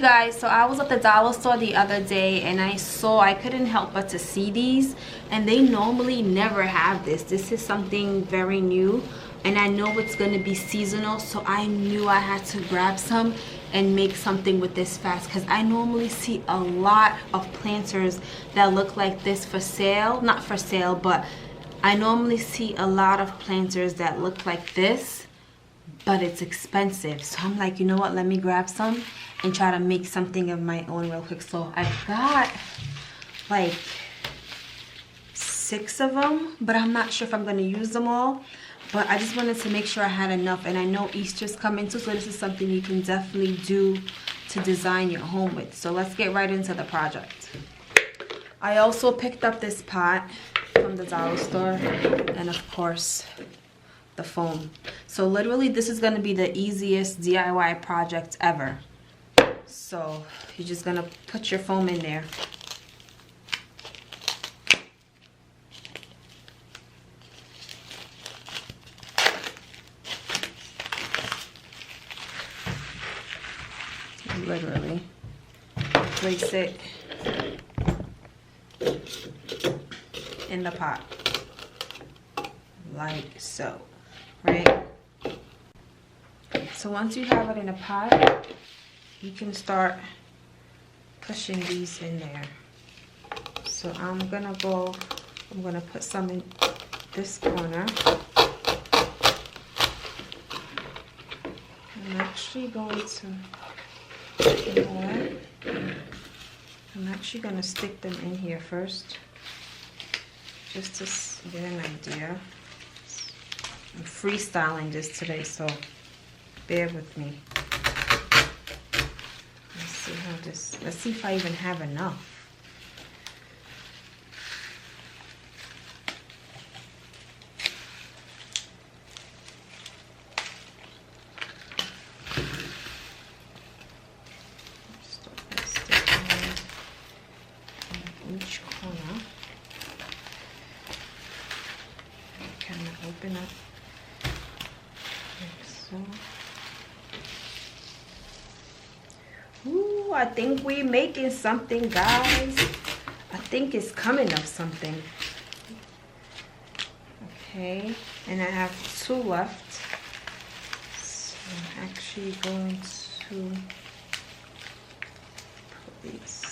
guys, so I was at the dollar store the other day and I couldn't help but to see these, and they normally never have this. This is something very new, and I know it's going to be seasonal, so I knew I had to grab some and make something with this fast, because I normally see a lot of planters that look like this for sale. Not for sale, but I normally see a lot of planters that look like this, but it's expensive. So I'm like, you know what, let me grab some and try to make something of my own real quick. So I got like 6 of them, but I'm not sure if I'm going to use them all. But I just wanted to make sure I had enough, and I know Easter's coming too, so this is something you can definitely do to design your home with. So let's get right into the project. I also picked up this pot from the dollar store, and of course the foam. So literally this is going to be the easiest DIY project ever. So you're just going to put your foam in there. Literally place it in the pot like so, right? So once you have it in a pot, you can start pushing these in there. So I'm gonna put some in this corner. I'm actually going to, you know what? I'm actually going to stick them in here first, just to get an idea. I'm freestyling this today, so bear with me. Let's see if I even have enough. Each corner, kind of open up like so. Ooh, I think we're making something, guys. I think it's coming up something. Okay, and I have 2 left, so I'm actually going to put these.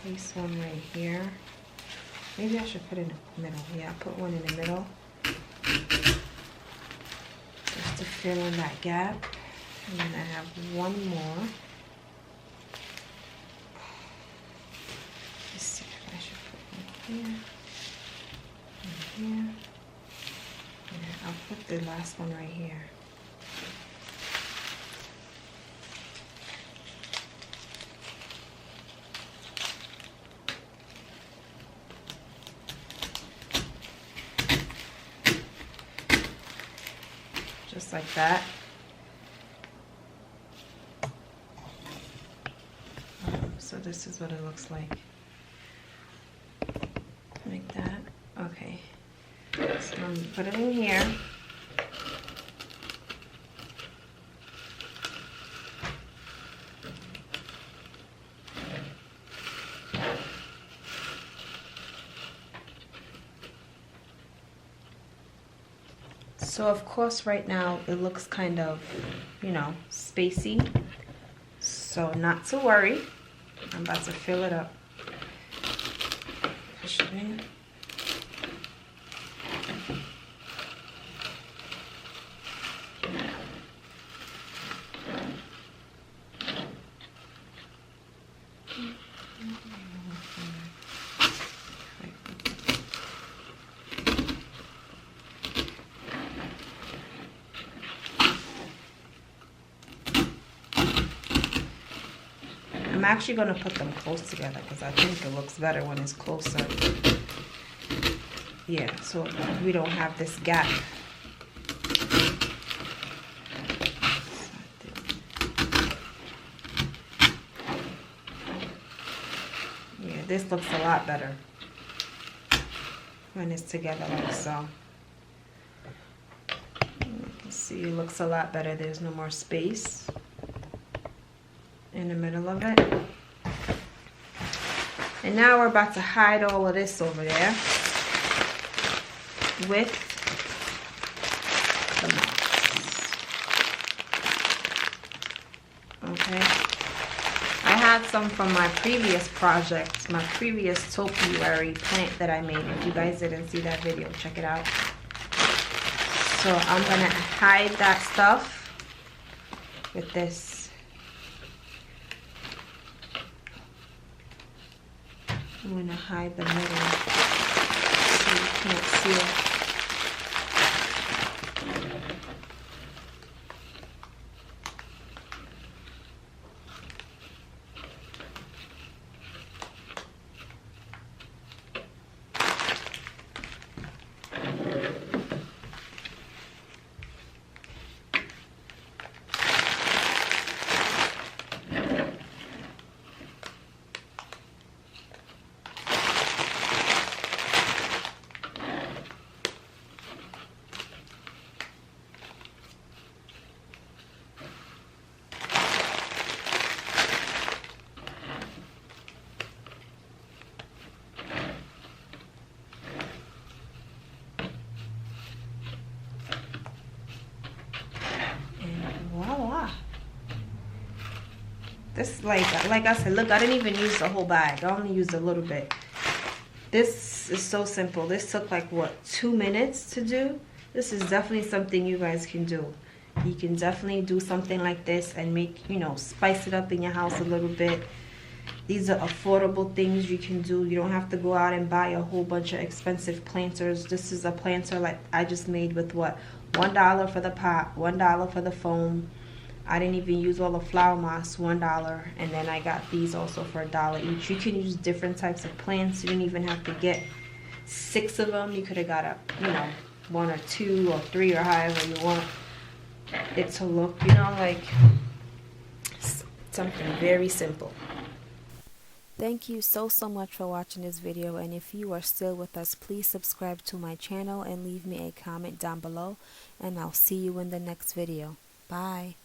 Place one right here. Maybe I should put it in the middle. Yeah, I'll put one in the middle just to fill in that gap. And then I have one more. Let's see if I should put one here and here. And I'll put the last one right here. Just like that. So this is what it looks like. Like that. Okay. So I'm gonna put it in here. So of course right now it looks kind of, you know, spacey. So not to worry. I'm about to fill it up. Push it in. I'm actually going to put them close together because I think it looks better when it's closer. Yeah, so we don't have this gap. this looks a lot better when it's together like so. You can see it looks a lot better. There's no more space in the middle of it. And now we're about to hide all of this over there with the moss. Okay. I had some from my previous project, my previous topiary plant that I made. If you guys didn't see that video, check it out. So I'm gonna hide that stuff with this. I'm gonna hide the middle so you can't see it. Voila. This, like I said, look, I didn't even use the whole bag. I only used a little bit. This is so simple. This took like, what, 2 minutes to do? This is definitely something you guys can do. You can definitely do something like this and make, you know, spice it up in your house a little bit. These are affordable things you can do. You don't have to go out and buy a whole bunch of expensive planters. This is a planter like I just made with what? $1 for the pot, $1 for the foam. I didn't even use all the flower moss, $1. And then I got these also for $1 each. You can use different types of plants. You didn't even have to get 6 of them. You could have got, 1 or 2 or 3 or however you want it to look, like something very simple. Thank you so much for watching this video, and if you are still with us, please subscribe to my channel and leave me a comment down below, and I'll see you in the next video. Bye.